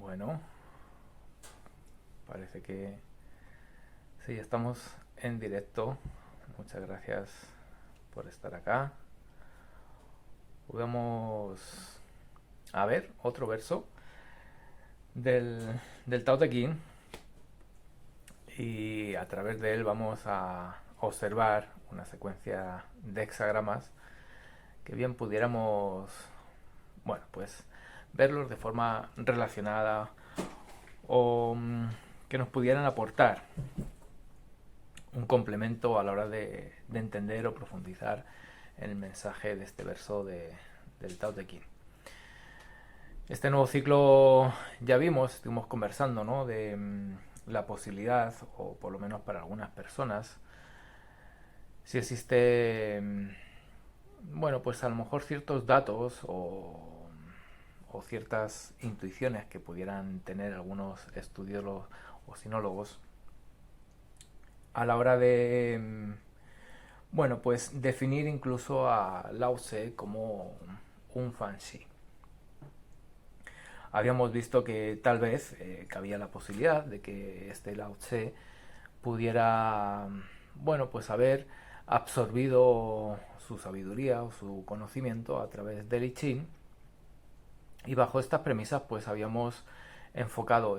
Bueno, parece que sí, estamos en directo. Muchas gracias por estar acá. Vamos a ver otro verso del Tao Te Ching y a través de él vamos a observar una secuencia de hexagramas que bien pudiéramos, bueno, pues verlos de forma relacionada o que nos pudieran aportar un complemento a la hora de entender o profundizar en el mensaje de este verso del Tao Te Ching. Este nuevo ciclo ya vimos, estuvimos conversando, ¿no? De la posibilidad, o por lo menos para algunas personas, si existe, bueno, pues a lo mejor ciertos datos o ciertas intuiciones que pudieran tener algunos estudiólogos o sinólogos a la hora de, bueno, pues definir incluso a Lao Tse como un fanxi. Habíamos visto que tal vez cabía la posibilidad de que este Lao Tse pudiera, bueno, pues haber absorbido su sabiduría o su conocimiento a través del I Ching, y bajo estas premisas pues habíamos enfocado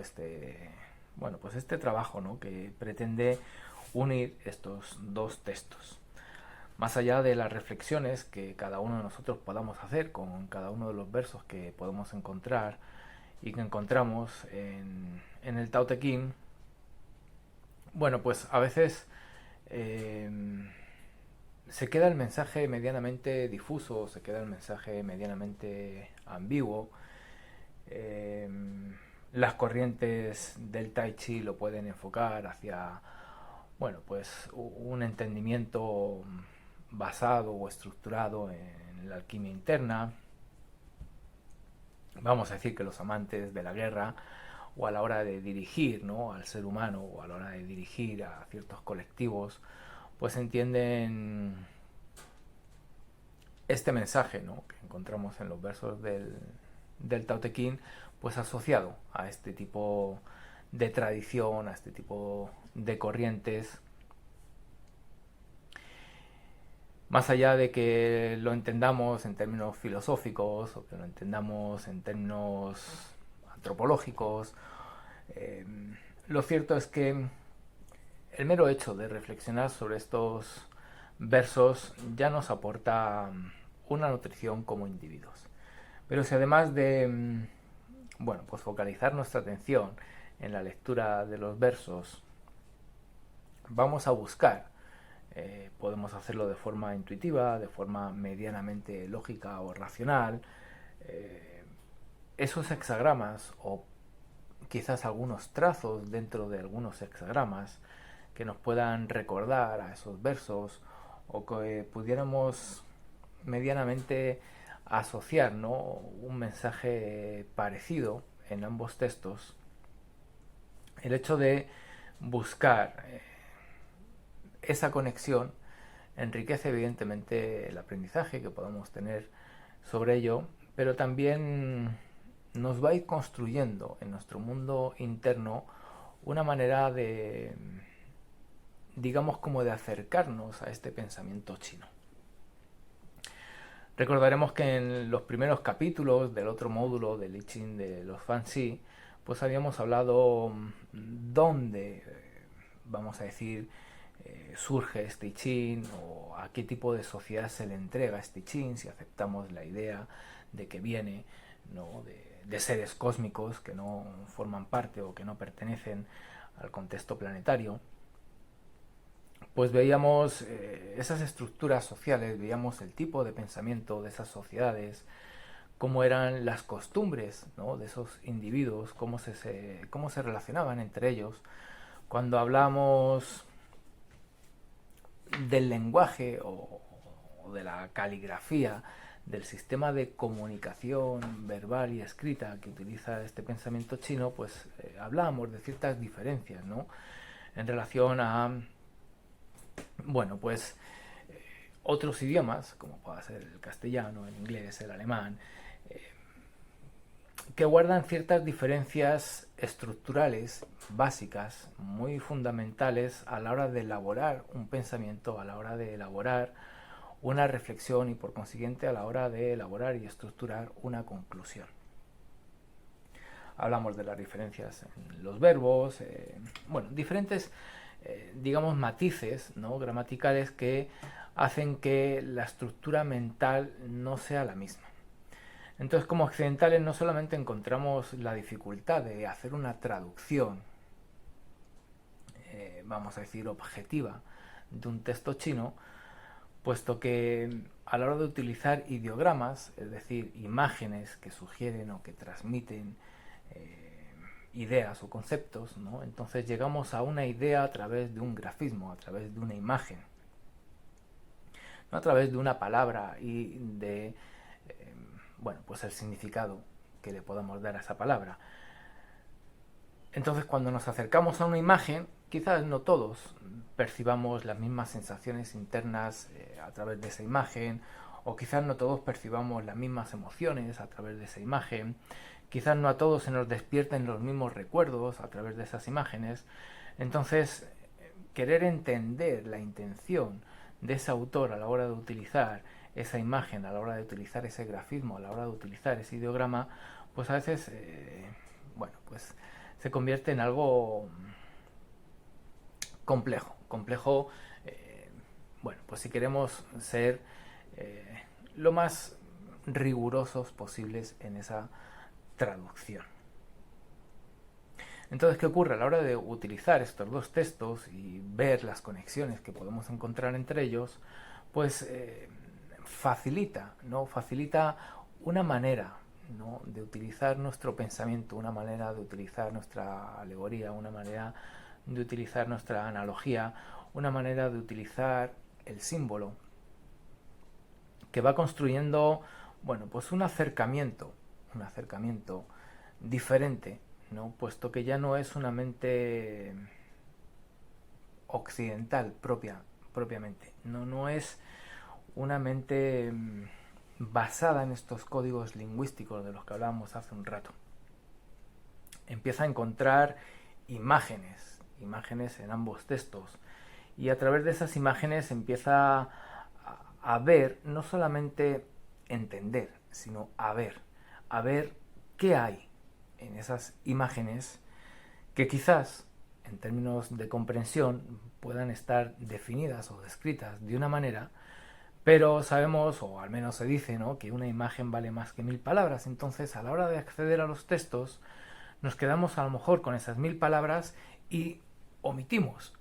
bueno, pues este trabajo, ¿no? Que pretende unir estos dos textos. Más allá de las reflexiones que cada uno de nosotros podamos hacer con cada uno de los versos que podemos encontrar y que encontramos en el Tao Te Ching, bueno, pues a veces eh, se queda el mensaje medianamente difuso, se queda el mensaje medianamente ambiguo. Eh, las corrientes del Tai Chi lo pueden enfocar hacia, bueno, pues un entendimiento basado o estructurado en la alquimia interna. Vamos a decir que los amantes de la guerra o a la hora de dirigir, ¿no? Al ser humano o a la hora de dirigir a ciertos colectivos, pues entienden este mensaje, ¿no? Que encontramos en los versos del Tao Te Ching, pues asociado a este tipo de tradición, a este tipo de corrientes. Más allá de que lo entendamos en términos filosóficos o que lo entendamos en términos antropológicos, eh, lo cierto es que el mero hecho de reflexionar sobre estos versos ya nos aporta una nutrición como individuos. Pero si además de, bueno, pues focalizar nuestra atención en la lectura de los versos, vamos a buscar, podemos hacerlo de forma intuitiva, de forma medianamente lógica o racional, eh, esos hexagramas o quizás algunos trazos dentro de algunos hexagramas que nos puedan recordar a esos versos o que pudiéramos medianamente asociar, ¿no? Un mensaje parecido en ambos textos. El hecho de buscar esa conexión enriquece evidentemente el aprendizaje que podamos tener sobre ello, pero también nos va a ir construyendo en nuestro mundo interno una manera de, digamos, como de acercarnos a este pensamiento chino. Recordaremos que en los primeros capítulos del otro módulo del I Ching de los Fanxi, pues habíamos hablado dónde, vamos a decir, surge este I Ching o a qué tipo de sociedad se le entrega este I Ching, si aceptamos la idea de que viene, ¿no? de seres cósmicos que no forman parte o que no pertenecen al contexto planetario. Pues veíamos esas estructuras sociales, veíamos el tipo de pensamiento de esas sociedades, cómo eran las costumbres, ¿no? De esos individuos, cómo se relacionaban entre ellos. Cuando hablamos del lenguaje o de la caligrafía, del sistema de comunicación verbal y escrita que utiliza este pensamiento chino, pues hablábamos de ciertas diferencias, ¿no? En relación a, bueno, pues otros idiomas, como pueda ser el castellano, el inglés, el alemán, que guardan ciertas diferencias estructurales básicas, muy fundamentales a la hora de elaborar un pensamiento, a la hora de elaborar una reflexión y por consiguiente a la hora de elaborar y estructurar una conclusión. Hablamos de las diferencias en los verbos, bueno, diferentes, digamos, matices, ¿no?, gramaticales que hacen que la estructura mental no sea la misma. Entonces, como occidentales no solamente encontramos la dificultad de hacer una traducción, vamos a decir, objetiva de un texto chino, puesto que a la hora de utilizar ideogramas, es decir, imágenes que sugieren o que transmiten ideas o conceptos, ¿no?, entonces llegamos a una idea a través de un grafismo, a través de una imagen, no a través de una palabra y de bueno, pues el significado que le podamos dar a esa palabra. Entonces, cuando nos acercamos a una imagen, quizás no todos percibamos las mismas sensaciones internas a través de esa imagen, o quizás no todos percibamos las mismas emociones a través de esa imagen, quizás no a todos se nos despierten los mismos recuerdos a través de esas imágenes. Entonces, querer entender la intención de ese autor a la hora de utilizar esa imagen, a la hora de utilizar ese grafismo, a la hora de utilizar ese ideograma, pues a veces, bueno, pues se convierte en algo complejo, bueno, pues si queremos ser lo más rigurosos posibles en esa traducción. Entonces, ¿qué ocurre? A la hora de utilizar estos dos textos y ver las conexiones que podemos encontrar entre ellos, pues facilita una manera, ¿no?, de utilizar nuestro pensamiento, una manera de utilizar nuestra alegoría, una manera de utilizar nuestra analogía, una manera de utilizar el símbolo, que va construyendo, bueno, pues un acercamiento diferente, ¿no?, puesto que ya no es una mente occidental propiamente, no es una mente basada en estos códigos lingüísticos de los que hablábamos hace un rato. Empieza a encontrar imágenes en ambos textos, y a través de esas imágenes empieza a ver, no solamente entender, sino a ver qué hay en esas imágenes que quizás en términos de comprensión puedan estar definidas o descritas de una manera, pero sabemos, o al menos se dice, ¿no?, que una imagen vale más que 1000 palabras. Entonces, a la hora de acceder a los textos, nos quedamos a lo mejor con esas 1000 palabras y omitimos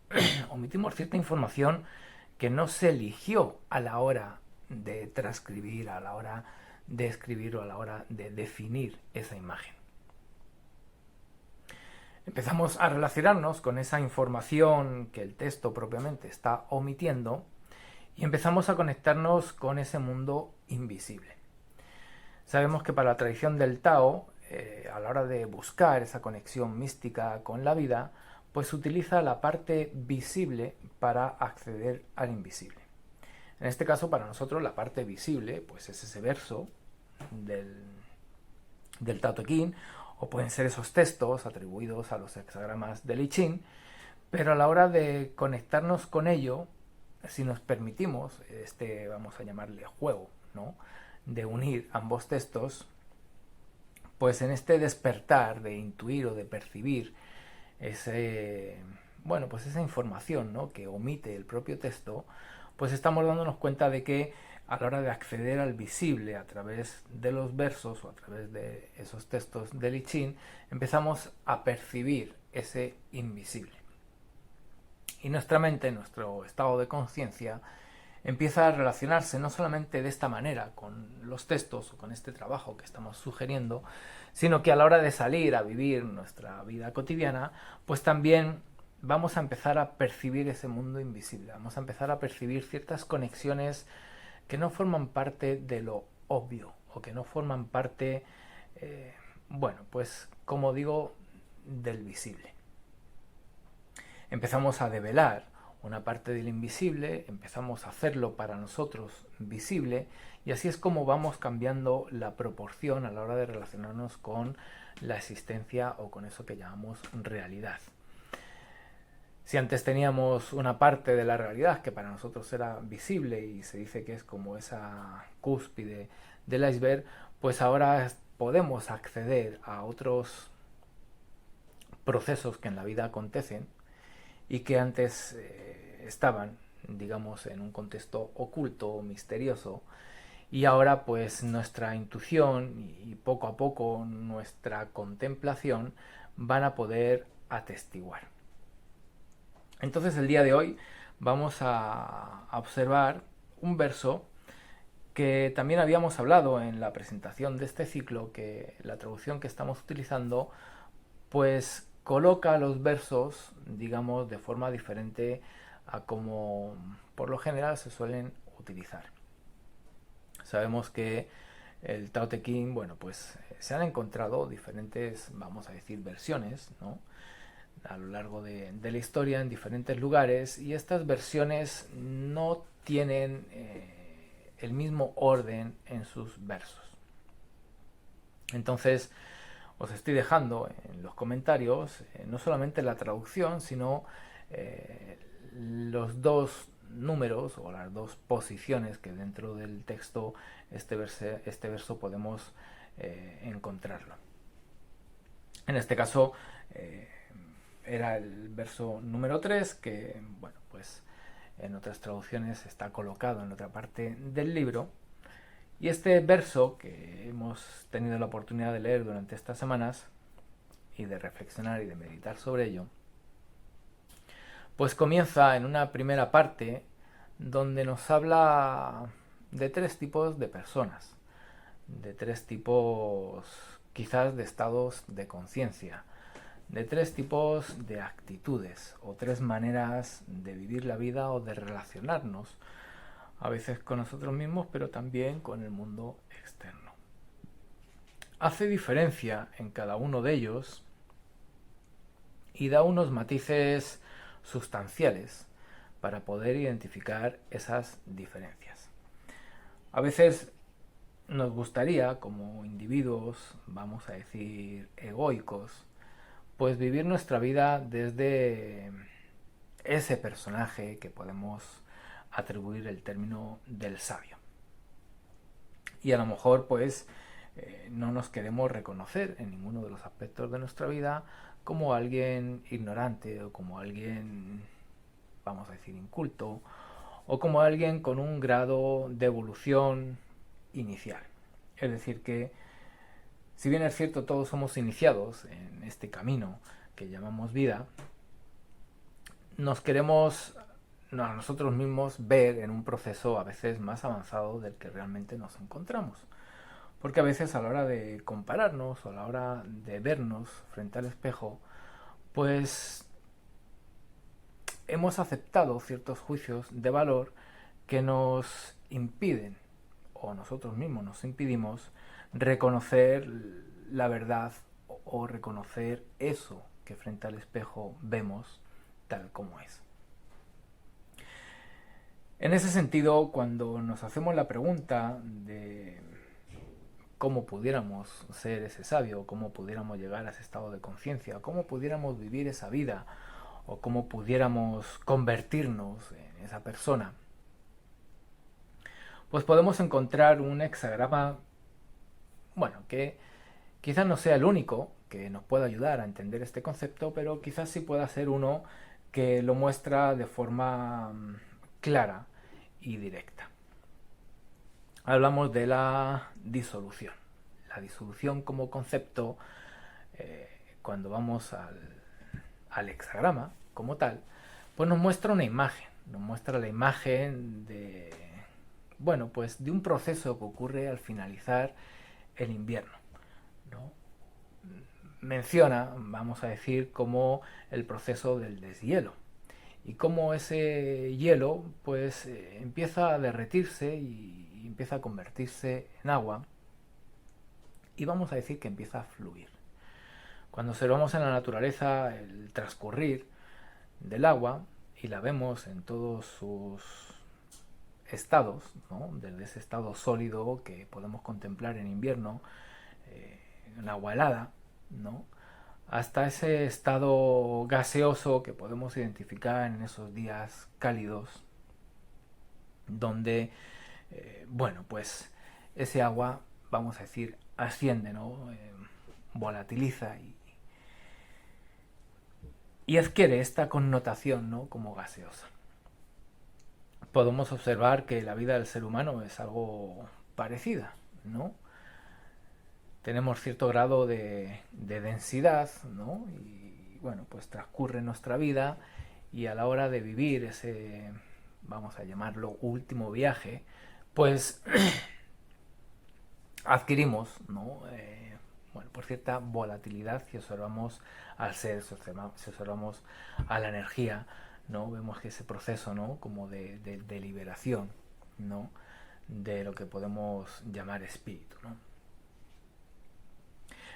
cierta información que no se eligió a la hora de transcribir, a la hora de escribir o a la hora de definir esa imagen. Empezamos a relacionarnos con esa información que el texto propiamente está omitiendo y empezamos a conectarnos con ese mundo invisible. Sabemos que para la tradición del Tao, a la hora de buscar esa conexión mística con la vida, pues utiliza la parte visible para acceder al invisible. En este caso, para nosotros, la parte visible pues es ese verso del Tao Te Ching, o pueden ser esos textos atribuidos a los hexagramas del I Ching, pero a la hora de conectarnos con ello, si nos permitimos vamos a llamarle juego, ¿no?, de unir ambos textos, pues en este despertar de intuir o de percibir pues esa información, ¿no?, que omite el propio texto, pues estamos dándonos cuenta de que a la hora de acceder al visible a través de los versos o a través de esos textos del I Ching, empezamos a percibir ese invisible. Y nuestra mente, nuestro estado de conciencia, empieza a relacionarse no solamente de esta manera con los textos o con este trabajo que estamos sugiriendo, sino que a la hora de salir a vivir nuestra vida cotidiana, pues también vamos a empezar a percibir ese mundo invisible, vamos a empezar a percibir ciertas conexiones que no forman parte de lo obvio o que no forman parte, pues como digo, del visible. Empezamos a develar una parte del invisible, empezamos a hacerlo para nosotros visible, y así es como vamos cambiando la proporción a la hora de relacionarnos con la existencia o con eso que llamamos realidad. Si antes teníamos una parte de la realidad que para nosotros era visible y se dice que es como esa cúspide del iceberg, pues ahora podemos acceder a otros procesos que en la vida acontecen y que antes estaban, digamos, en un contexto oculto o misterioso, y ahora pues nuestra intuición y poco a poco nuestra contemplación van a poder atestiguar. Entonces el día de hoy vamos a observar un verso que también habíamos hablado en la presentación de este ciclo, que la traducción que estamos utilizando pues coloca los versos, digamos, de forma diferente a como por lo general se suelen utilizar. Sabemos que el Tao Te Ching, bueno, pues se han encontrado diferentes, vamos a decir, versiones, ¿no?, a lo largo de la historia en diferentes lugares, y estas versiones no tienen el mismo orden en sus versos. Entonces os estoy dejando en los comentarios no solamente la traducción, sino los dos números o las dos posiciones que dentro del texto este verso podemos encontrarlo. En este caso era el verso número 3, que bueno, pues en otras traducciones está colocado en otra parte del libro. Y este verso que hemos tenido la oportunidad de leer durante estas semanas y de reflexionar y de meditar sobre ello, pues comienza en una primera parte donde nos habla de 3 tipos de personas, de 3 tipos quizás de estados de conciencia, de 3 tipos de actitudes o 3 maneras de vivir la vida o de relacionarnos, a veces con nosotros mismos, pero también con el mundo externo. Hace diferencia en cada uno de ellos y da unos matices sustanciales para poder identificar esas diferencias. A veces nos gustaría, como individuos, vamos a decir, egoicos, pues vivir nuestra vida desde ese personaje que podemos atribuir el término del sabio. Y a lo mejor pues no nos queremos reconocer en ninguno de los aspectos de nuestra vida como alguien ignorante o como alguien, vamos a decir, inculto, o como alguien con un grado de evolución inicial. Es decir que, si bien es cierto, todos somos iniciados en este camino que llamamos vida, nos queremos a nosotros mismos ver en un proceso a veces más avanzado del que realmente nos encontramos. Porque a veces a la hora de compararnos o a la hora de vernos frente al espejo, pues hemos aceptado ciertos juicios de valor que nos impiden, o nosotros mismos nos impedimos, reconocer la verdad o reconocer eso que frente al espejo vemos tal como es. En ese sentido, cuando nos hacemos la pregunta de cómo pudiéramos ser ese sabio, cómo pudiéramos llegar a ese estado de conciencia, cómo pudiéramos vivir esa vida, o cómo pudiéramos convertirnos en esa persona, pues podemos encontrar un hexagrama, bueno, que quizás no sea el único que nos pueda ayudar a entender este concepto, pero quizás sí pueda ser uno que lo muestra de forma clara y directa. Hablamos de la disolución. La disolución como concepto, cuando vamos al hexagrama como tal, pues nos muestra una imagen. Nos muestra la imagen de, bueno, pues de un proceso que ocurre al finalizar el invierno, ¿no? Menciona, vamos a decir, como el proceso del deshielo, y cómo ese hielo pues empieza a derretirse y empieza a convertirse en agua, y vamos a decir que empieza a fluir. Cuando observamos en la naturaleza el transcurrir del agua, y la vemos en todos sus estados, ¿no? Desde ese estado sólido que podemos contemplar en invierno, en agua helada, ¿no? Hasta ese estado gaseoso que podemos identificar en esos días cálidos, donde, bueno, pues ese agua, vamos a decir, asciende, ¿no? Volatiliza y adquiere esta connotación, ¿no? Como gaseosa. Podemos observar que la vida del ser humano es algo parecida, ¿no? Tenemos cierto grado de densidad, ¿no? Y bueno, pues transcurre nuestra vida y a la hora de vivir ese, vamos a llamarlo, último viaje, pues adquirimos, ¿no? Bueno, por cierta volatilidad si observamos al ser, si observamos a la energía, ¿no? Vemos que ese proceso, ¿no? Como de liberación, ¿no? De lo que podemos llamar espíritu, ¿no?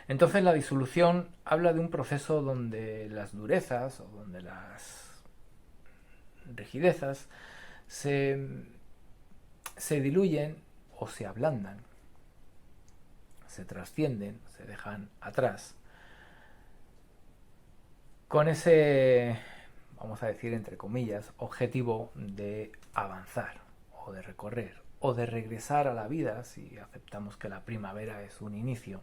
Entonces la disolución habla de un proceso donde las durezas o donde las rigidezas se, se diluyen o se ablandan, se trascienden, se dejan atrás, con ese, vamos a decir entre comillas, objetivo de avanzar o de recorrer o de regresar a la vida si aceptamos que la primavera es un inicio.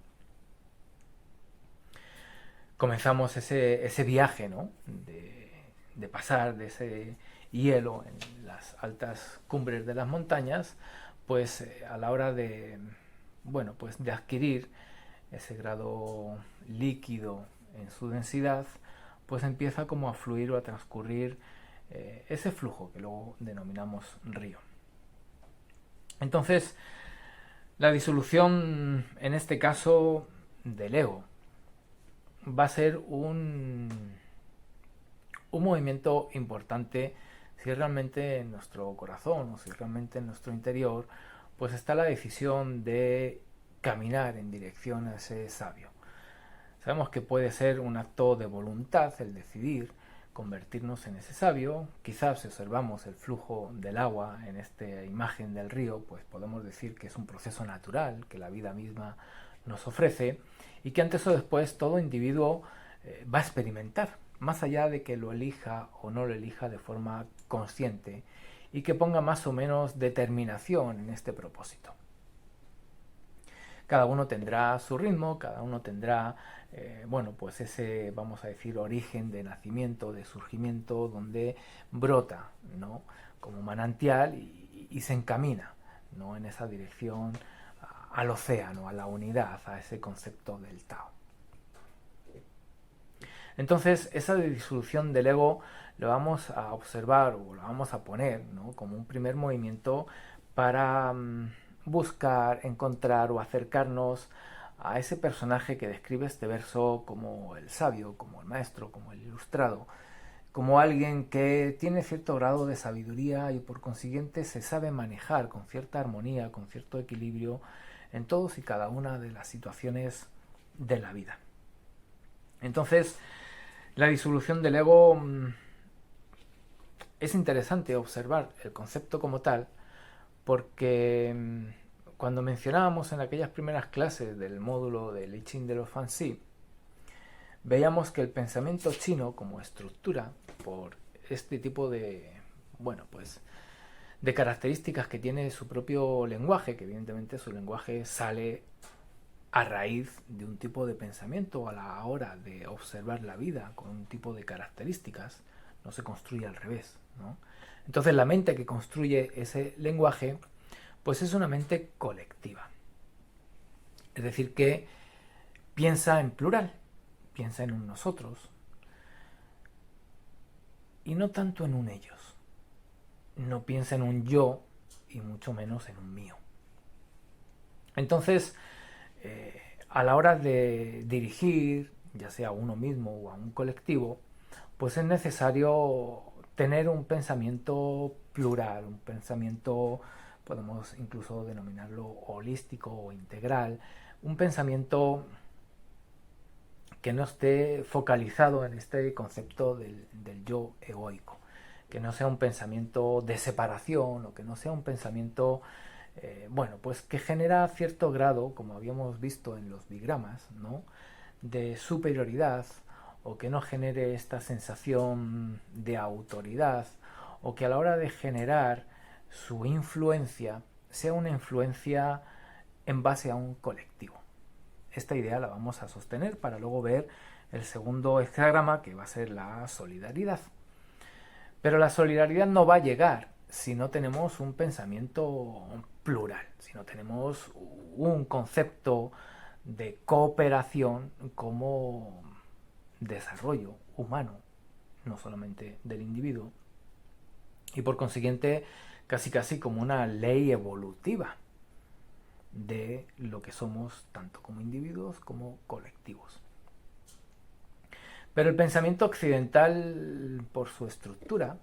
Comenzamos ese viaje, ¿no? De pasar de ese hielo en las altas cumbres de las montañas, pues a la hora de, bueno, pues de adquirir ese grado líquido en su densidad, pues empieza como a fluir o a transcurrir ese flujo que luego denominamos río. Entonces, la disolución en este caso del ego va a ser un movimiento importante si realmente en nuestro corazón o si realmente en nuestro interior pues está la decisión de caminar en dirección a ese sabio. Sabemos que puede ser un acto de voluntad el decidir convertirnos en ese sabio. Quizás si observamos el flujo del agua en esta imagen del río, pues podemos decir que es un proceso natural que la vida misma nos ofrece y que antes o después todo individuo va a experimentar, más allá de que lo elija o no lo elija de forma consciente y que ponga más o menos determinación en este propósito. Cada uno tendrá su ritmo, cada uno tendrá, bueno, pues ese, vamos a decir, origen de nacimiento, de surgimiento, donde brota, ¿no? Como manantial y se encamina, ¿no? En esa dirección al océano, a la unidad, a ese concepto del Tao. Entonces, esa disolución del ego lo vamos a observar o lo vamos a poner, ¿no? Como un primer movimiento para buscar, encontrar o acercarnos a ese personaje que describe este verso como el sabio, como el maestro, como el ilustrado, como alguien que tiene cierto grado de sabiduría y por consiguiente se sabe manejar con cierta armonía, con cierto equilibrio en todos y cada una de las situaciones de la vida. Entonces, la disolución del ego es interesante observar el concepto como tal porque cuando mencionábamos en aquellas primeras clases del módulo del I Ching de los Fanxi, veíamos que el pensamiento chino como estructura, por este tipo de, bueno, pues de características que tiene su propio lenguaje, que evidentemente su lenguaje sale a raíz de un tipo de pensamiento a la hora de observar la vida con un tipo de características, no se construye al revés, ¿no? Entonces la mente que construye ese lenguaje pues es una mente colectiva, es decir que piensa en plural, piensa en un nosotros y no tanto en un ellos, no piensa en un yo y mucho menos en un mío. Entonces a la hora de dirigir, ya sea a uno mismo o a un colectivo, pues es necesario tener un pensamiento plural, un pensamiento, podemos incluso denominarlo holístico o integral, un pensamiento que no esté focalizado en este concepto del yo egoico, que no sea un pensamiento de separación o que no sea un pensamiento, bueno, pues que genera cierto grado, como habíamos visto en los bigramas, ¿no?, de superioridad, o que no genere esta sensación de autoridad, o que a la hora de generar su influencia sea una influencia en base a un colectivo. Esta idea la vamos a sostener para luego ver el segundo hexagrama, que va a ser la solidaridad. Pero la solidaridad no va a llegar si no tenemos un pensamiento plural, si no tenemos un concepto de cooperación como desarrollo humano, no solamente del individuo, y por consiguiente casi como una ley evolutiva de lo que somos tanto como individuos como colectivos. Pero el pensamiento occidental, por su estructura,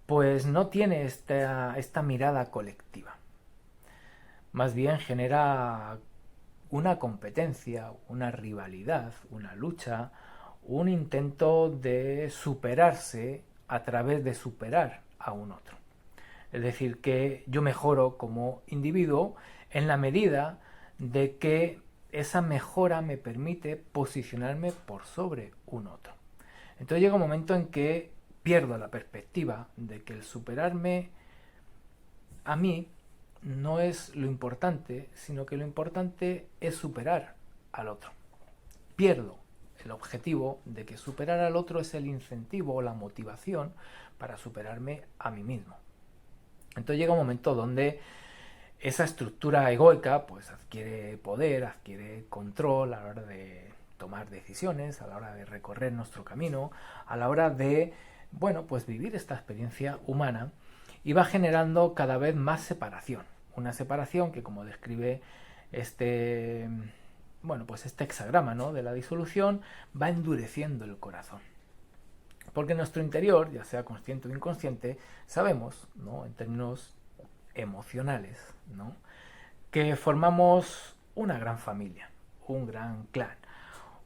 pues no tiene esta mirada colectiva. Más bien genera una competencia, una rivalidad, una lucha, un intento de superarse a través de superar a un otro. Es decir, que yo mejoro como individuo en la medida de que esa mejora me permite posicionarme por sobre un otro. Entonces llega un momento en que pierdo la perspectiva de que el superarme a mí no es lo importante, sino que lo importante es superar al otro. Pierdo el objetivo de que superar al otro es el incentivo o la motivación para superarme a mí mismo. Entonces llega un momento donde esa estructura egoica pues adquiere poder, adquiere control a la hora de tomar decisiones, a la hora de recorrer nuestro camino, a la hora de, bueno, pues vivir esta experiencia humana, y va generando cada vez más separación. Una separación que, como describe este, bueno, pues este hexagrama, ¿no?, de la disolución, va endureciendo el corazón. Porque en nuestro interior, ya sea consciente o inconsciente, sabemos, ¿no?, en términos emocionales, ¿no?, que formamos una gran familia, un gran clan,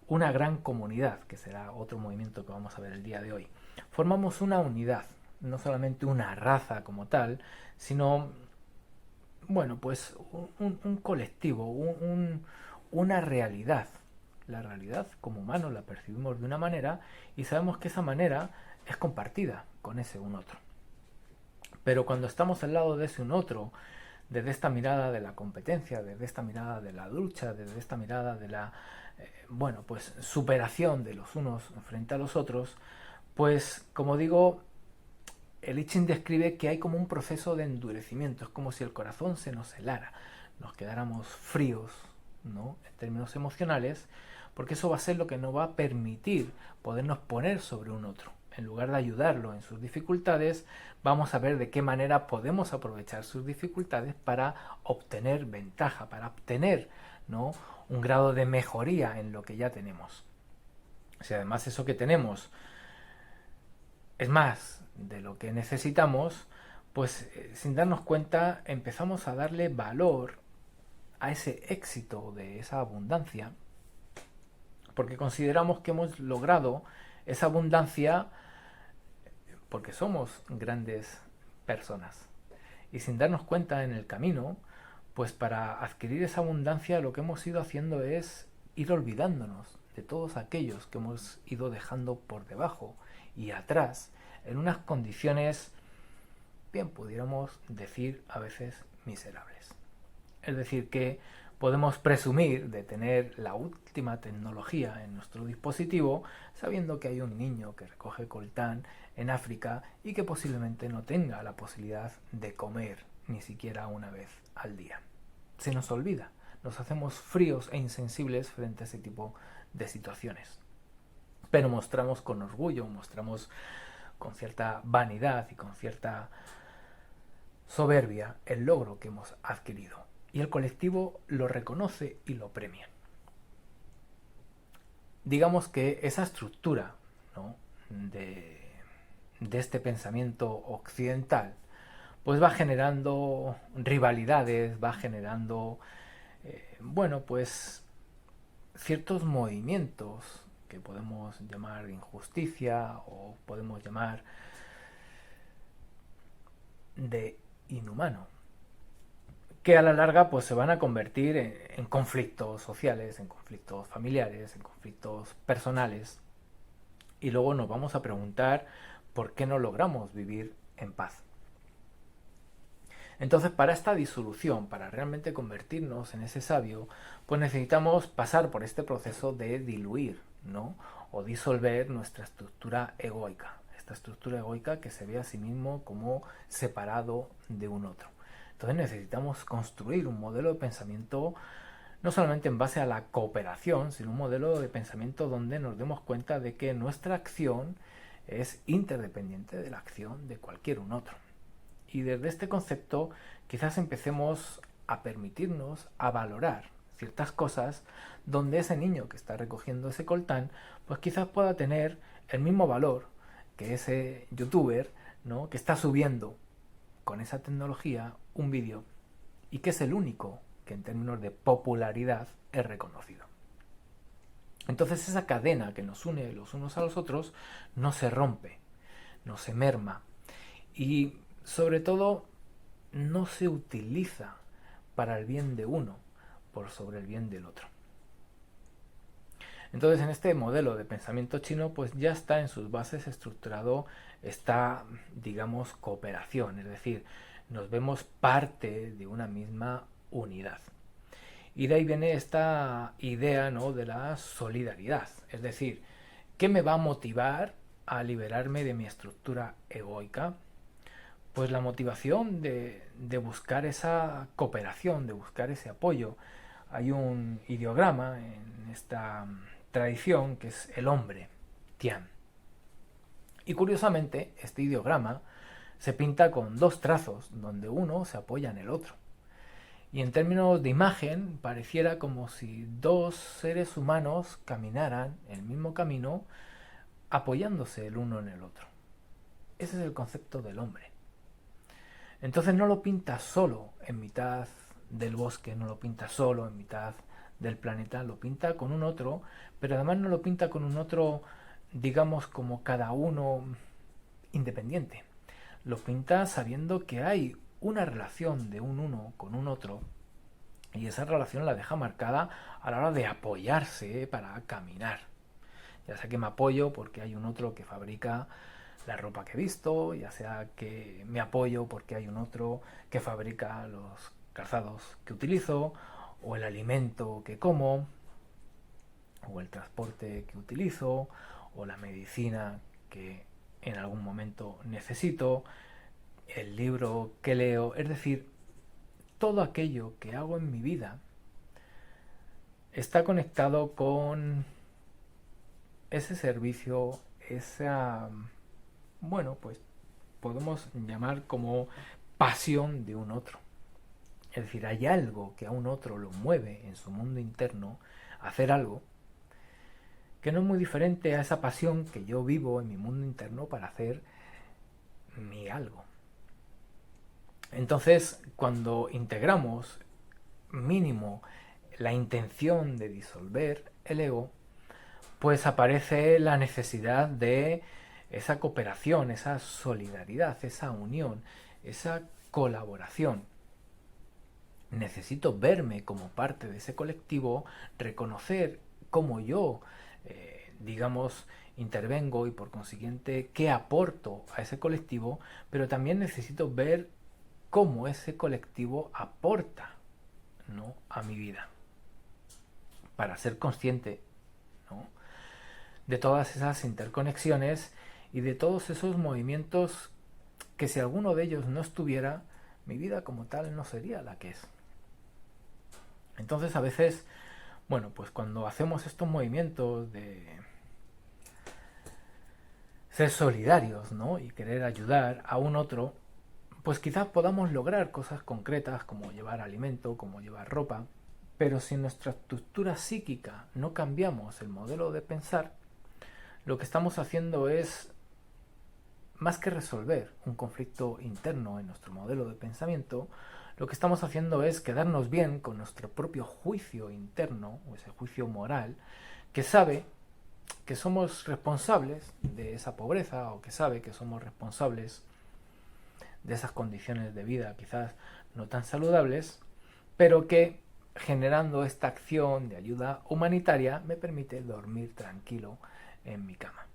una gran comunidad, que será otro movimiento que vamos a ver el día de hoy. Formamos una unidad, no solamente una raza como tal, sino, bueno, pues un colectivo, una realidad. La realidad como humanos la percibimos de una manera y sabemos que esa manera es compartida con ese un otro. Pero cuando estamos al lado de ese un otro, desde esta mirada de la competencia, desde esta mirada de la lucha, desde esta mirada de la, bueno, pues superación de los unos frente a los otros, pues como digo, el I Ching describe que hay como un proceso de endurecimiento, es como si el corazón se nos helara, nos quedáramos fríos, ¿no?, en términos emocionales, porque eso va a ser lo que nos va a permitir podernos poner sobre un otro. En lugar de ayudarlo en sus dificultades, vamos a ver de qué manera podemos aprovechar sus dificultades para obtener ventaja, para obtener, ¿no?, un grado de mejoría en lo que ya tenemos. Si además eso que tenemos es más de lo que necesitamos, pues sin darnos cuenta empezamos a darle valor a ese éxito de esa abundancia, porque consideramos que hemos logrado esa abundancia porque somos grandes personas. Y sin darnos cuenta en el camino, pues para adquirir esa abundancia lo que hemos ido haciendo es ir olvidándonos de todos aquellos que hemos ido dejando por debajo y atrás, en unas condiciones, bien pudiéramos decir a veces miserables. Es decir, que podemos presumir de tener la última tecnología en nuestro dispositivo sabiendo que hay un niño que recoge coltán en África y que posiblemente no tenga la posibilidad de comer ni siquiera una vez al día. Se nos olvida, nos hacemos fríos e insensibles frente a ese tipo de situaciones. Pero mostramos con orgullo, mostramos con cierta vanidad y con cierta soberbia el logro que hemos adquirido. Y el colectivo lo reconoce y lo premia. Digamos que esa estructura, ¿no?, de este pensamiento occidental, pues va generando rivalidades, va generando, bueno, pues ciertos movimientos que podemos llamar injusticia o podemos llamar de inhumano, que a la larga pues se van a convertir en conflictos sociales, en conflictos familiares, en conflictos personales, y luego nos vamos a preguntar por qué no logramos vivir en paz. Entonces, para esta disolución, para realmente convertirnos en ese sabio, pues necesitamos pasar por este proceso de diluir, ¿no? O disolver nuestra estructura egoica. Esta estructura egoica que se ve a sí mismo como separado de un otro. Entonces necesitamos construir un modelo de pensamiento no solamente en base a la cooperación, sino un modelo de pensamiento donde nos demos cuenta de que nuestra acción es interdependiente de la acción de cualquier un otro. Y desde este concepto quizás empecemos a permitirnos a valorar ciertas cosas donde ese niño que está recogiendo ese coltán pues quizás pueda tener el mismo valor que ese youtuber, ¿no?, que está subiendo con esa tecnología un vídeo y que es el único que en términos de popularidad es reconocido. Entonces esa cadena que nos une los unos a los otros no se rompe, no se merma y sobre todo no se utiliza para el bien de uno por sobre el bien del otro. Entonces en este modelo de pensamiento chino pues ya está en sus bases estructurado esta, digamos, cooperación, es decir, nos vemos parte de una misma unidad. Y de ahí viene esta idea, ¿no?, de la solidaridad, es decir, ¿qué me va a motivar a liberarme de mi estructura egoica? Pues la motivación de buscar esa cooperación, de buscar ese apoyo. Hay un ideograma en esta tradición que es el hombre, Tian. Y curiosamente, este ideograma se pinta con dos trazos, donde uno se apoya en el otro. Y en términos de imagen, pareciera como si dos seres humanos caminaran el mismo camino apoyándose el uno en el otro. Ese es el concepto del hombre. Entonces no lo pinta solo en mitad del bosque, no lo pinta solo en mitad del planeta, lo pinta con un otro, pero además no lo pinta con un otro, digamos, como cada uno independiente. Lo pinta sabiendo que hay una relación de un uno con un otro y esa relación la deja marcada a la hora de apoyarse para caminar. Ya sea que me apoyo porque hay un otro que fabrica la ropa que he visto, ya sea que me apoyo porque hay un otro que fabrica los calzados que utilizo, o el alimento que como, o el transporte que utilizo, o la medicina que en algún momento necesito, el libro que leo, es decir, todo aquello que hago en mi vida está conectado con ese servicio, esa, bueno, pues podemos llamar como pasión de un otro. Es decir, hay algo que a un otro lo mueve en su mundo interno a hacer algo que no es muy diferente a esa pasión que yo vivo en mi mundo interno para hacer mi algo. Entonces, cuando integramos mínimo la intención de disolver el ego, pues aparece la necesidad de esa cooperación, esa solidaridad, esa unión, esa colaboración. Necesito verme como parte de ese colectivo, reconocer cómo yo, digamos, intervengo y por consiguiente qué aporto a ese colectivo, pero también necesito ver cómo ese colectivo aporta, ¿no?, a mi vida, para ser consciente, ¿no?, de todas esas interconexiones y de todos esos movimientos que si alguno de ellos no estuviera, mi vida como tal no sería la que es. Entonces a veces, bueno, pues cuando hacemos estos movimientos de ser solidarios, ¿no?, y querer ayudar a un otro, pues quizás podamos lograr cosas concretas como llevar alimento, como llevar ropa, pero si en nuestra estructura psíquica no cambiamos el modelo de pensar, lo que estamos haciendo es, más que resolver un conflicto interno en nuestro modelo de pensamiento, lo que estamos haciendo es quedarnos bien con nuestro propio juicio interno, o ese juicio moral, que sabe que somos responsables de esa pobreza, o que sabe que somos responsables de esas condiciones de vida quizás no tan saludables, pero que generando esta acción de ayuda humanitaria me permite dormir tranquilo en mi cama.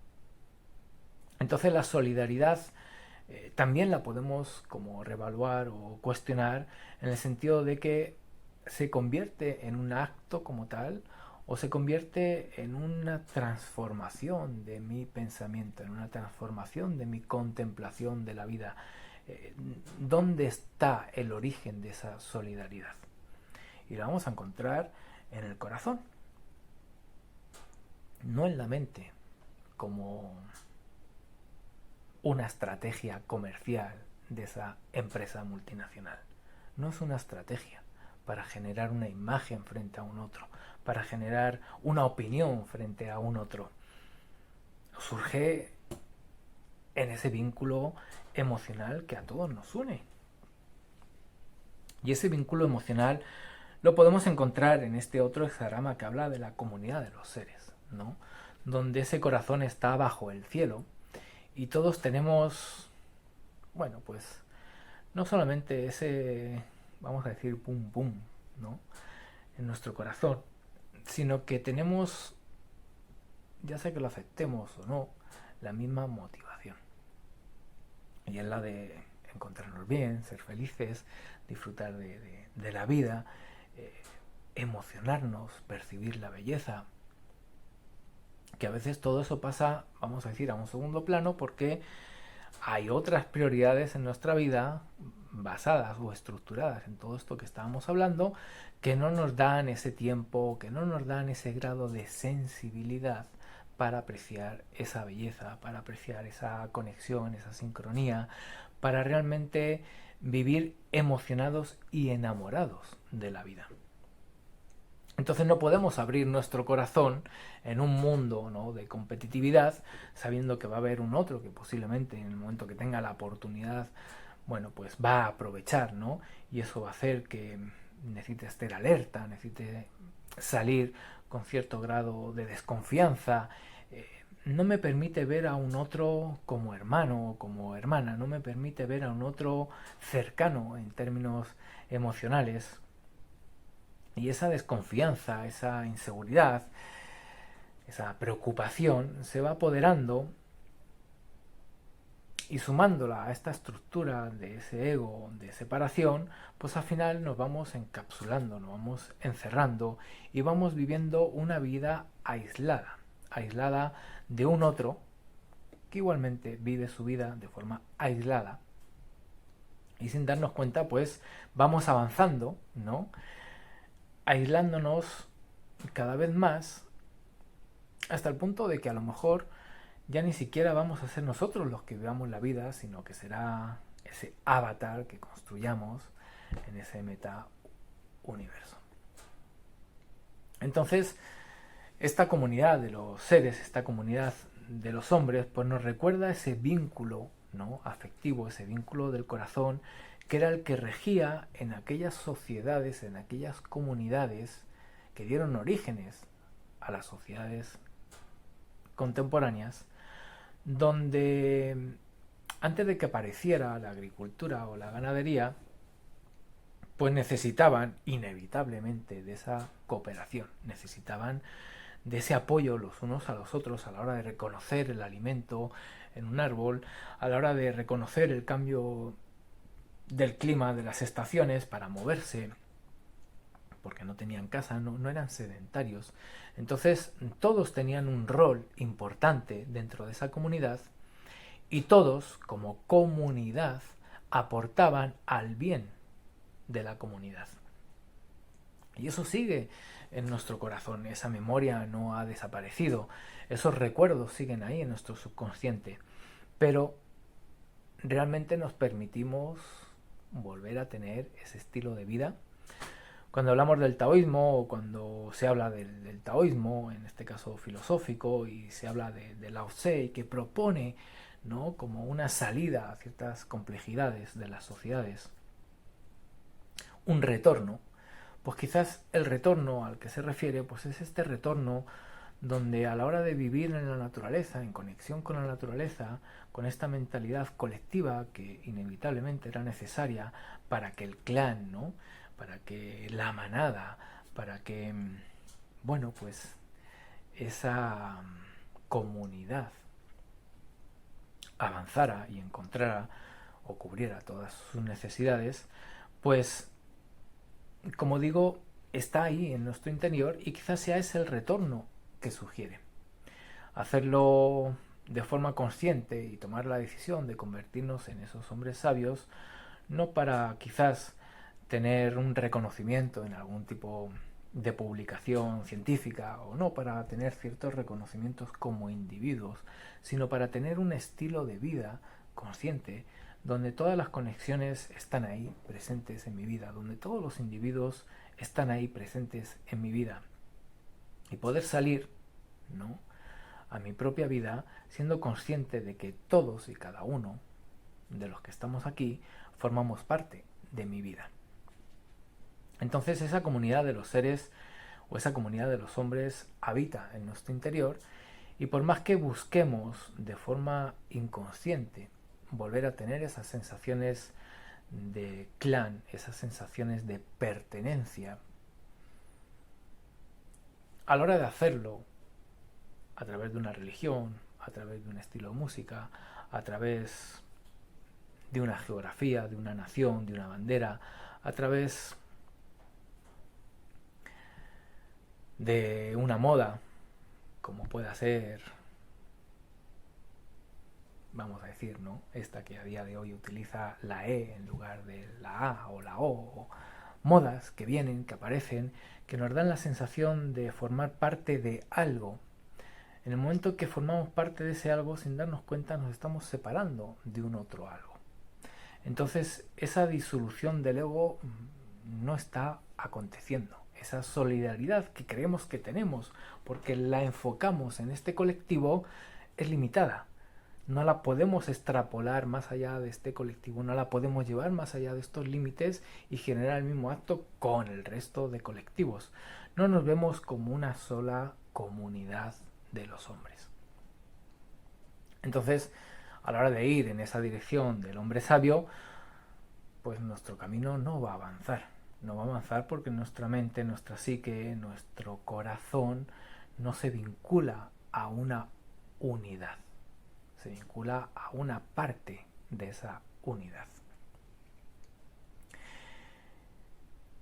Entonces la solidaridad también la podemos como reevaluar o cuestionar en el sentido de que se convierte en un acto como tal o se convierte en una transformación de mi pensamiento, en una transformación de mi contemplación de la vida. ¿Dónde está el origen de esa solidaridad? Y la vamos a encontrar en el corazón, no en la mente, como una estrategia comercial de esa empresa multinacional. No es una estrategia para generar una imagen frente a un otro, para generar una opinión frente a un otro. Surge en ese vínculo emocional que a todos nos une. Y ese vínculo emocional lo podemos encontrar en este otro hexagrama que habla de la comunidad de los seres, ¿no? Donde ese corazón está bajo el cielo y todos tenemos, bueno, pues no solamente ese, vamos a decir, pum pum, ¿no? En nuestro corazón, sino que tenemos, ya sea que lo aceptemos o no, la misma motivación. Y es la de encontrarnos bien, ser felices, disfrutar de la vida, emocionarnos, percibir la belleza. Que a veces todo eso pasa, vamos a decir, a un segundo plano porque hay otras prioridades en nuestra vida basadas o estructuradas en todo esto que estábamos hablando que no nos dan ese tiempo, que no nos dan ese grado de sensibilidad para apreciar esa belleza, para apreciar esa conexión, esa sincronía, para realmente vivir emocionados y enamorados de la vida. Entonces no podemos abrir nuestro corazón en un mundo, ¿no?, de competitividad, sabiendo que va a haber un otro que posiblemente en el momento que tenga la oportunidad, bueno, pues va a aprovechar, ¿no? Y eso va a hacer que necesite estar alerta, necesite salir con cierto grado de desconfianza. No me permite ver a un otro como hermano o como hermana, no me permite ver a un otro cercano en términos emocionales. Y esa desconfianza, esa inseguridad, esa preocupación se va apoderando y sumándola a esta estructura de ese ego de separación, pues al final nos vamos encapsulando, nos vamos encerrando y vamos viviendo una vida aislada, aislada de un otro que igualmente vive su vida de forma aislada y sin darnos cuenta pues vamos avanzando, ¿no?, aislándonos cada vez más hasta el punto de que a lo mejor ya ni siquiera vamos a ser nosotros los que vivamos la vida, sino que será ese avatar que construyamos en ese meta universo. Entonces, esta comunidad de los seres, esta comunidad de los hombres, pues nos recuerda ese vínculo, ¿no?, afectivo, ese vínculo del corazón, que era el que regía en aquellas sociedades, en aquellas comunidades que dieron orígenes a las sociedades contemporáneas, donde antes de que apareciera la agricultura o la ganadería, pues necesitaban inevitablemente de esa cooperación, necesitaban de ese apoyo los unos a los otros a la hora de reconocer el alimento en un árbol, a la hora de reconocer el cambio del clima, de las estaciones, para moverse, porque no tenían casa, no eran sedentarios. Entonces todos tenían un rol importante dentro de esa comunidad y todos como comunidad aportaban al bien de la comunidad. Y eso sigue en nuestro corazón, esa memoria no ha desaparecido, esos recuerdos siguen ahí en nuestro subconsciente, pero realmente nos permitimos volver a tener ese estilo de vida. Cuando hablamos del taoísmo o cuando se habla del taoísmo, en este caso filosófico, y se habla de Lao Tse, que propone, ¿no?, como una salida a ciertas complejidades de las sociedades, un retorno, pues quizás el retorno al que se refiere pues es este retorno donde a la hora de vivir en la naturaleza, en conexión con la naturaleza, con esta mentalidad colectiva que inevitablemente era necesaria para que el clan, ¿no? Para que la manada, para que, bueno, pues esa comunidad avanzara y encontrara o cubriera todas sus necesidades, pues, como digo, está ahí en nuestro interior y quizás sea ese el retorno que sugiere. Hacerlo de forma consciente y tomar la decisión de convertirnos en esos hombres sabios, no para quizás tener un reconocimiento en algún tipo de publicación científica o no para tener ciertos reconocimientos como individuos, sino para tener un estilo de vida consciente donde todas las conexiones están ahí presentes en mi vida, donde todos los individuos están ahí presentes en mi vida y poder salir, ¿no?, a mi propia vida siendo consciente de que todos y cada uno de los que estamos aquí formamos parte de mi vida. Entonces esa comunidad de los seres o esa comunidad de los hombres habita en nuestro interior y por más que busquemos de forma inconsciente volver a tener esas sensaciones de clan, esas sensaciones de pertenencia, a la hora de hacerlo a través de una religión, a través de un estilo de música, a través de una geografía, de una nación, de una bandera, a través de una moda, como pueda ser, vamos a decir, ¿no?, esta que a día de hoy utiliza la E en lugar de la A o la O, o modas que vienen, que aparecen, que nos dan la sensación de formar parte de algo. En el momento que formamos parte de ese algo, sin darnos cuenta, nos estamos separando de un otro algo. Entonces, esa disolución del ego no está aconteciendo. Esa solidaridad que creemos que tenemos, porque la enfocamos en este colectivo, es limitada. No la podemos extrapolar más allá de este colectivo, no la podemos llevar más allá de estos límites y generar el mismo acto con el resto de colectivos. No nos vemos como una sola comunidad de los hombres. Entonces, a la hora de ir en esa dirección del hombre sabio, pues nuestro camino no va a avanzar. No va a avanzar porque nuestra mente, nuestra psique, nuestro corazón no se vincula a una unidad. Se vincula a una parte de esa unidad.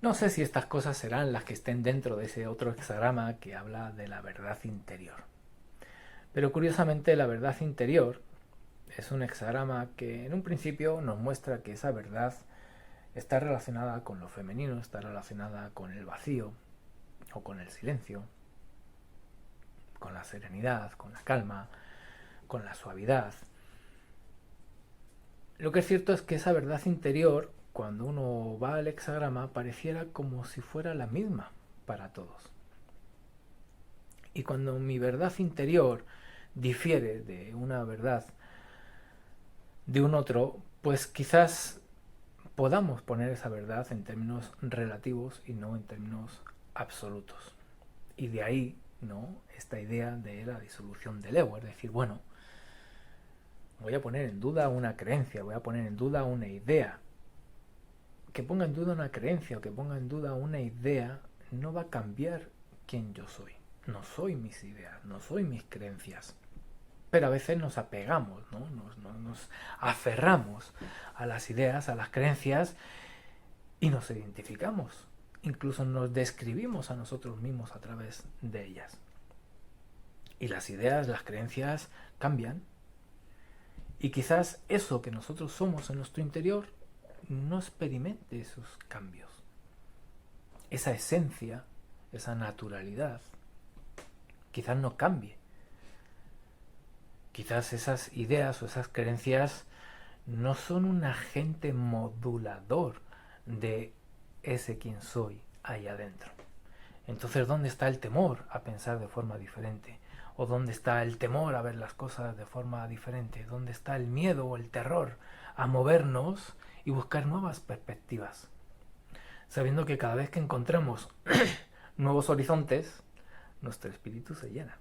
No sé si estas cosas serán las que estén dentro de ese otro hexagrama que habla de la verdad interior. Pero curiosamente la verdad interior es un hexagrama que en un principio nos muestra que esa verdad está relacionada con lo femenino, está relacionada con el vacío o con el silencio, con la serenidad, con la calma, con la suavidad. Lo que es cierto es que esa verdad interior, cuando uno va al hexagrama, pareciera como si fuera la misma para todos. Y cuando mi verdad interior difiere de una verdad de un otro, pues quizás podamos poner esa verdad en términos relativos y no en términos absolutos. Y de ahí, ¿no?, esta idea de la disolución del ego, es decir, bueno, voy a poner en duda una creencia, voy a poner en duda una idea. Que ponga en duda una creencia o que ponga en duda una idea no va a cambiar quién yo soy. No soy mis ideas, no soy mis creencias. Pero a veces nos apegamos, ¿no? Nos aferramos a las ideas, a las creencias y nos identificamos. Incluso nos describimos a nosotros mismos a través de ellas. Y las ideas, las creencias cambian. Y quizás eso que nosotros somos en nuestro interior no experimente esos cambios. Esa esencia, esa naturalidad, quizás no cambie. Quizás esas ideas o esas creencias no son un agente modulador de ese quien soy ahí adentro. Entonces, ¿dónde está el temor a pensar de forma diferente? ¿O dónde está el temor a ver las cosas de forma diferente? ¿Dónde está el miedo o el terror a movernos y buscar nuevas perspectivas? Sabiendo que cada vez que encontramos nuevos horizontes, nuestro espíritu se llena.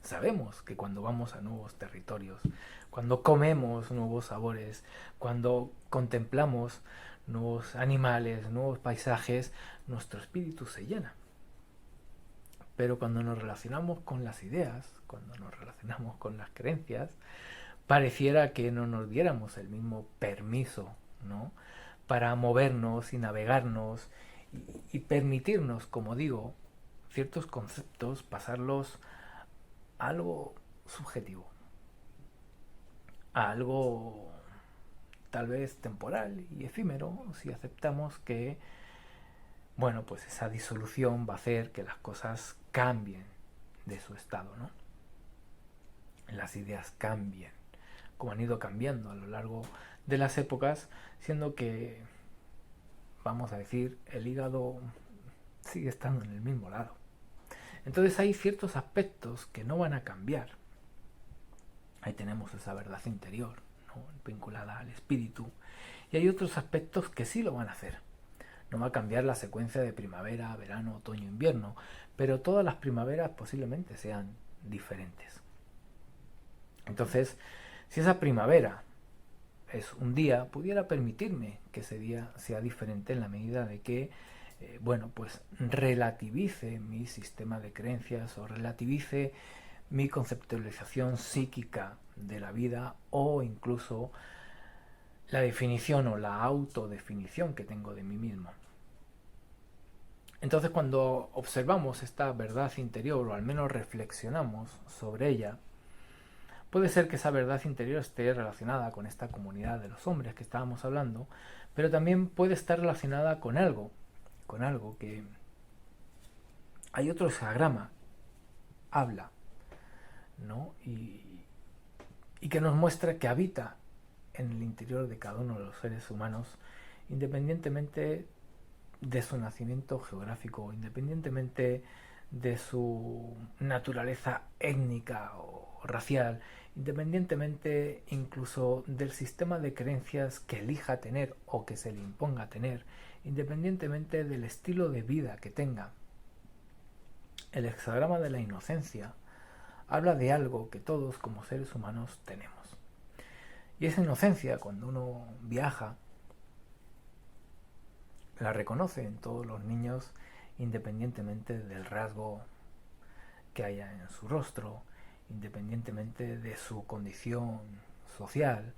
Sabemos que cuando vamos a nuevos territorios, cuando comemos nuevos sabores, cuando contemplamos nuevos animales, nuevos paisajes, nuestro espíritu se llena. Pero cuando nos relacionamos con las ideas, cuando nos relacionamos con las creencias, pareciera que no nos diéramos el mismo permiso, ¿no?, para movernos y navegarnos y permitirnos, como digo, ciertos conceptos, pasarlos a algo subjetivo, a algo tal vez temporal y efímero, si aceptamos que, bueno, pues esa disolución va a hacer que las cosas cambien de su estado, ¿no? Las ideas cambien, como han ido cambiando a lo largo de las épocas, siendo que, vamos a decir, el hígado sigue estando en el mismo lado. Entonces hay ciertos aspectos que no van a cambiar. Ahí tenemos esa verdad interior, ¿no?, vinculada al espíritu, y hay otros aspectos que sí lo van a hacer. No va a cambiar la secuencia de primavera, verano, otoño, invierno, pero todas las primaveras posiblemente sean diferentes. Entonces, si esa primavera es un día, pudiera permitirme que ese día sea diferente en la medida de que, bueno, pues relativice mi sistema de creencias o relativice mi conceptualización psíquica de la vida, o incluso la definición o la autodefinición que tengo de mí mismo. Entonces, cuando observamos esta verdad interior, o al menos reflexionamos sobre ella, puede ser que esa verdad interior esté relacionada con esta comunidad de los hombres que estábamos hablando, pero también puede estar relacionada con algo que hay otro hexagrama, habla, ¿no?, y que nos muestra que habita en el interior de cada uno de los seres humanos, independientemente de su nacimiento geográfico, independientemente de su naturaleza étnica o racial, independientemente incluso del sistema de creencias que elija tener o que se le imponga tener, independientemente del estilo de vida que tenga. El hexagrama de la inocencia habla de algo que todos como seres humanos tenemos. Y esa inocencia, cuando uno viaja, la reconoce en todos los niños, independientemente del rasgo que haya en su rostro, independientemente de su condición social,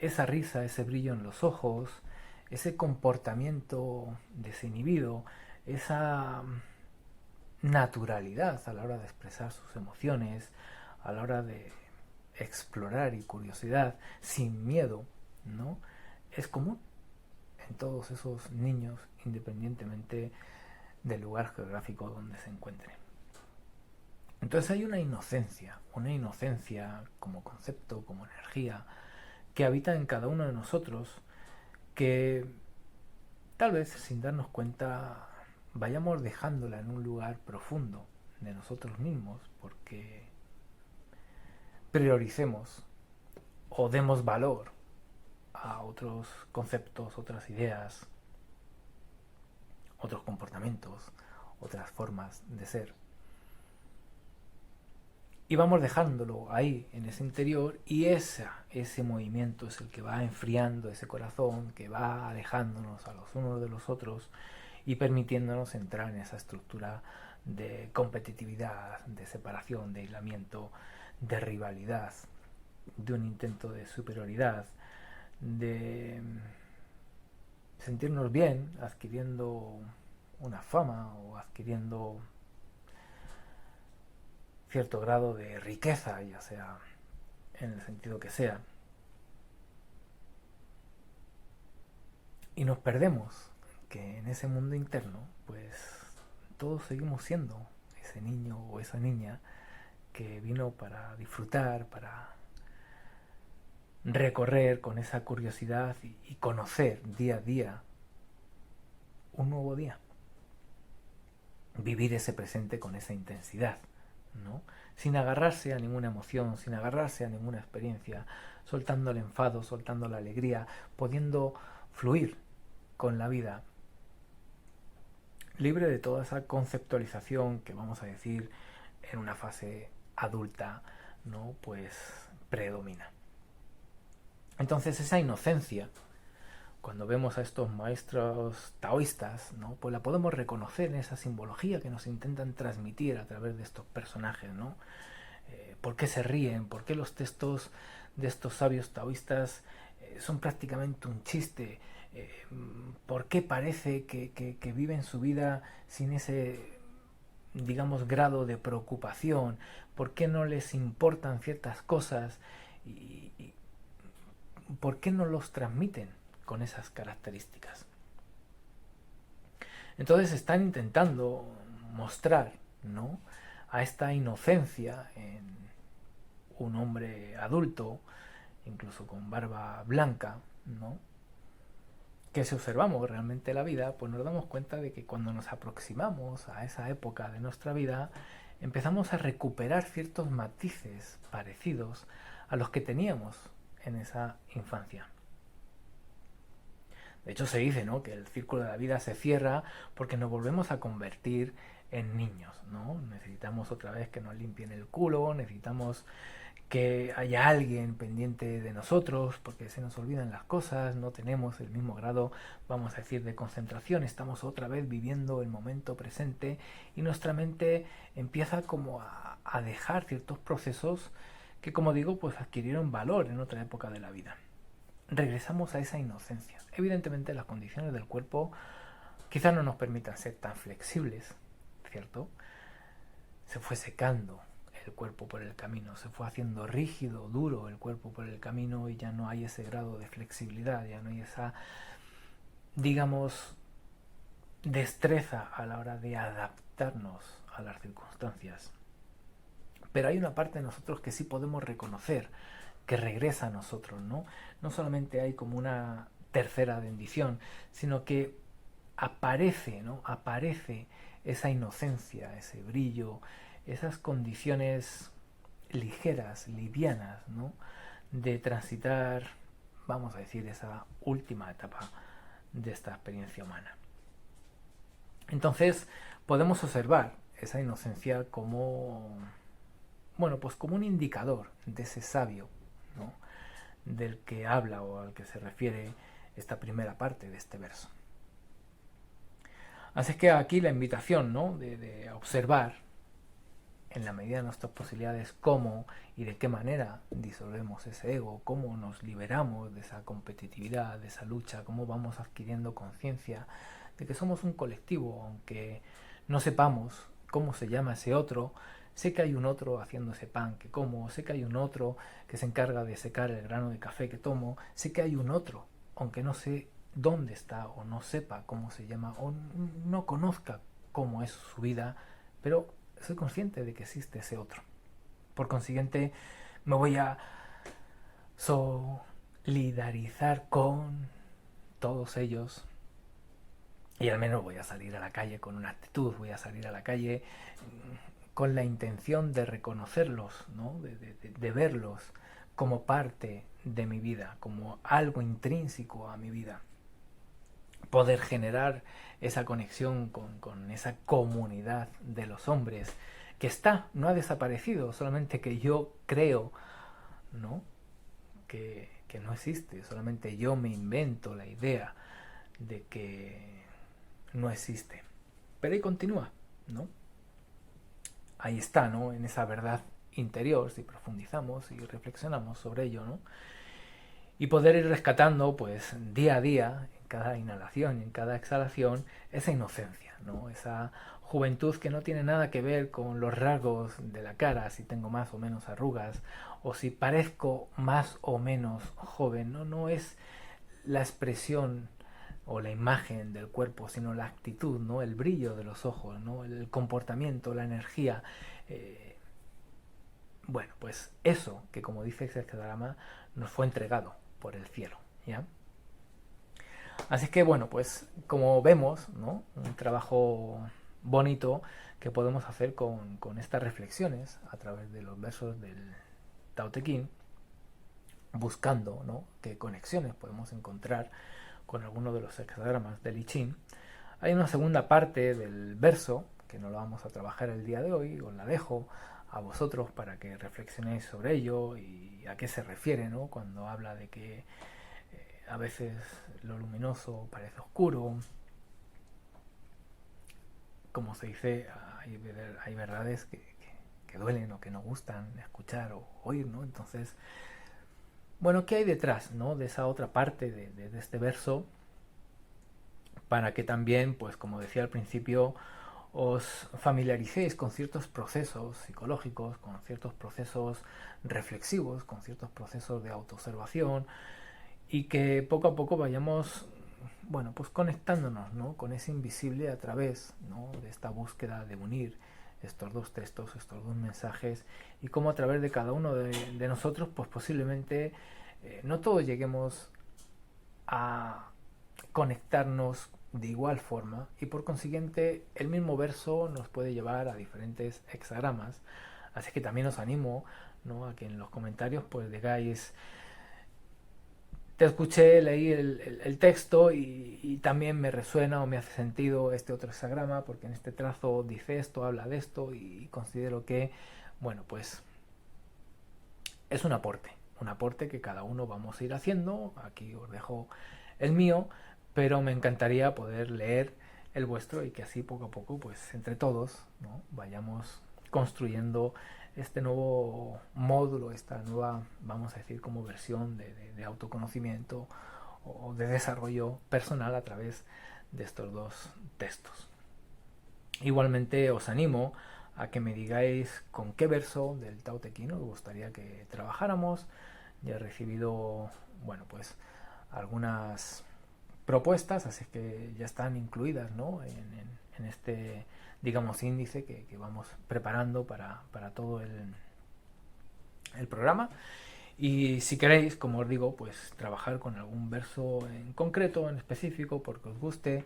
esa risa, ese brillo en los ojos, ese comportamiento desinhibido, esa naturalidad a la hora de expresar sus emociones, a la hora de explorar y curiosidad sin miedo, ¿no?, es común en todos esos niños, independientemente del lugar geográfico donde se encuentren. Entonces hay una inocencia como concepto, como energía, que habita en cada uno de nosotros, que tal vez sin darnos cuenta vayamos dejándola en un lugar profundo de nosotros mismos, porque prioricemos o demos valor a otros conceptos, otras ideas, otros comportamientos, otras formas de ser. Y vamos dejándolo ahí, en ese interior, y ese movimiento es el que va enfriando ese corazón, que va alejándonos a los unos de los otros y permitiéndonos entrar en esa estructura de competitividad, de separación, de aislamiento, de rivalidad, de un intento de superioridad, de sentirnos bien adquiriendo una fama o adquiriendo cierto grado de riqueza, ya sea en el sentido que sea, y nos perdemos que en ese mundo interno pues todos seguimos siendo ese niño o esa niña que vino para disfrutar, para recorrer con esa curiosidad y conocer día a día un nuevo día, vivir ese presente con esa intensidad, ¿no?, sin agarrarse a ninguna emoción, sin agarrarse a ninguna experiencia, soltando el enfado, soltando la alegría, pudiendo fluir con la vida libre de toda esa conceptualización que vamos a decir en una fase adulta, ¿no? Pues predomina. Entonces esa inocencia, cuando vemos a estos maestros taoístas, ¿no? Pues la podemos reconocer en esa simbología que nos intentan transmitir a través de estos personajes, ¿no? ¿Por qué se ríen? ¿Por qué los textos de estos sabios taoístas son prácticamente un chiste? ¿Por qué parece que viven su vida sin ese, digamos, grado de preocupación? ¿Por qué no les importan ciertas cosas? ¿Y por qué no los transmiten con esas características? Entonces están intentando mostrar, ¿no?, a esta inocencia en un hombre adulto, incluso con barba blanca, ¿no?, que si observamos realmente la vida, pues nos damos cuenta de que cuando nos aproximamos a esa época de nuestra vida, empezamos a recuperar ciertos matices parecidos a los que teníamos en esa infancia. De hecho se dice, ¿no?, que el círculo de la vida se cierra porque nos volvemos a convertir en niños, ¿no? Necesitamos otra vez que nos limpien el culo, necesitamos que haya alguien pendiente de nosotros porque se nos olvidan las cosas, no tenemos el mismo grado, vamos a decir, de concentración, estamos otra vez viviendo el momento presente y nuestra mente empieza como a dejar ciertos procesos que, como digo, pues adquirieron valor en otra época de la vida. Regresamos a esa inocencia. Evidentemente las condiciones del cuerpo quizás no nos permitan ser tan flexibles, ¿cierto? Se fue secando el cuerpo por el camino, se fue haciendo rígido, duro el cuerpo por el camino y ya no hay ese grado de flexibilidad, ya no hay esa, digamos, destreza a la hora de adaptarnos a las circunstancias. Pero hay una parte de nosotros que sí podemos reconocer, que regresa a nosotros, ¿no? No solamente hay como una tercera bendición, sino que aparece, ¿no? Aparece esa inocencia, ese brillo, esas condiciones ligeras, livianas, ¿no?, de transitar, vamos a decir, esa última etapa de esta experiencia humana. Entonces podemos observar esa inocencia como, bueno, pues como un indicador de ese sabio, ¿no?, del que habla o al que se refiere esta primera parte de este verso. Así es que aquí la invitación, ¿no?, de observar en la medida de nuestras posibilidades cómo y de qué manera disolvemos ese ego, cómo nos liberamos de esa competitividad, de esa lucha, cómo vamos adquiriendo conciencia de que somos un colectivo, aunque no sepamos cómo se llama ese otro. Sé que hay un otro haciendo ese pan que como, sé que hay un otro que se encarga de secar el grano de café que tomo, sé que hay un otro, aunque no sé dónde está o no sepa cómo se llama o no conozca cómo es su vida, pero soy consciente de que existe ese otro. Por consiguiente, me voy a solidarizar con todos ellos y al menos voy a salir a la calle con una actitud, voy a salir a la calle con la intención de reconocerlos, ¿no?, de verlos como parte de mi vida, como algo intrínseco a mi vida. Poder generar esa conexión con esa comunidad de los hombres que está, no ha desaparecido, solamente que yo creo, ¿no?, que no existe, solamente yo me invento la idea de que no existe. Pero ahí continúa, ¿no? Ahí está, ¿no?, en esa verdad interior, si profundizamos y reflexionamos sobre ello, ¿no? Y poder ir rescatando, pues, día a día, en cada inhalación y en cada exhalación, esa inocencia, ¿no? Esa juventud que no tiene nada que ver con los rasgos de la cara, si tengo más o menos arrugas, o si parezco más o menos joven, ¿no? No es la expresión o la imagen del cuerpo, sino la actitud, ¿no?, el brillo de los ojos, ¿no?, el comportamiento, la energía. Bueno, pues eso que, como dice este drama, nos fue entregado por el cielo, ¿ya? Así que, bueno, pues como vemos, ¿no?, un trabajo bonito que podemos hacer con estas reflexiones a través de los versos del Tao Te Ching, buscando, ¿no?, qué conexiones podemos encontrar con alguno de los hexagramas del I Ching, Hay una segunda parte del verso que no lo vamos a trabajar el día de hoy, os la dejo a vosotros para que reflexionéis sobre ello y a qué se refiere, ¿no? Cuando habla de que a veces lo luminoso parece oscuro. Como se dice, hay verdades que duelen o que no gustan escuchar o oír, ¿no? Entonces, bueno, ¿qué hay detrás, ¿no? De esa otra parte de este verso? Para que también, pues como decía al principio, os familiaricéis con ciertos procesos psicológicos, con ciertos procesos reflexivos, con ciertos procesos de autoobservación y que poco a poco vayamos, bueno, pues conectándonos, ¿no? Con ese invisible a través, ¿no? De esta búsqueda de unir estos dos textos, estos dos mensajes y cómo a través de cada uno de nosotros, pues posiblemente no todos lleguemos a conectarnos de igual forma y por consiguiente el mismo verso nos puede llevar a diferentes hexagramas. Así que también os animo, ¿no? A que en los comentarios pues digáis, te escuché, leí el texto y también me resuena o me hace sentido este otro hexagrama porque en este trazo dice esto, habla de esto y considero que, bueno, pues es un aporte que cada uno vamos a ir haciendo. Aquí os dejo el mío, pero me encantaría poder leer el vuestro y que así poco a poco, pues entre todos, ¿no? Vayamos construyendo este nuevo módulo, esta nueva, vamos a decir, como versión de autoconocimiento o de desarrollo personal a través de estos dos textos. Igualmente os animo a que me digáis con qué verso del Tao Te Ching os gustaría que trabajáramos. Ya he recibido, bueno, pues algunas propuestas, así que ya están incluidas, ¿no? En este, digamos, índice que vamos preparando para todo el programa. Y si queréis, como os digo, pues trabajar con algún verso en concreto, en específico, porque os guste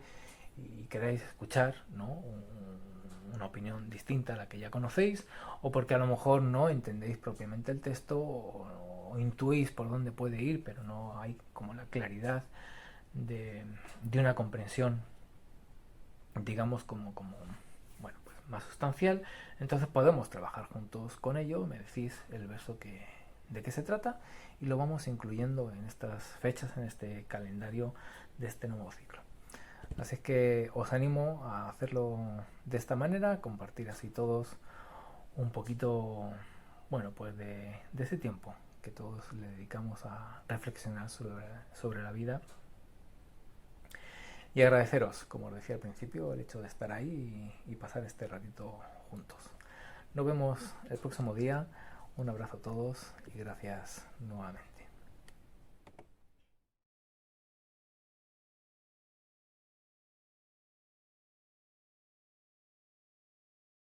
y queráis escuchar, ¿no? Una opinión distinta a la que ya conocéis, o porque a lo mejor no entendéis propiamente el texto o intuís por dónde puede ir, pero no hay como la claridad de una comprensión, digamos, como bueno, pues más sustancial. Entonces podemos trabajar juntos con ello, me decís el verso de qué se trata y lo vamos incluyendo en estas fechas, en este calendario de este nuevo ciclo. Así que os animo a hacerlo de esta manera, compartir así todos un poquito, bueno, pues de ese tiempo que todos le dedicamos a reflexionar sobre la vida. Y agradeceros, como os decía al principio, el hecho de estar ahí y pasar este ratito juntos. Nos vemos el próximo día. Un abrazo a todos y gracias nuevamente.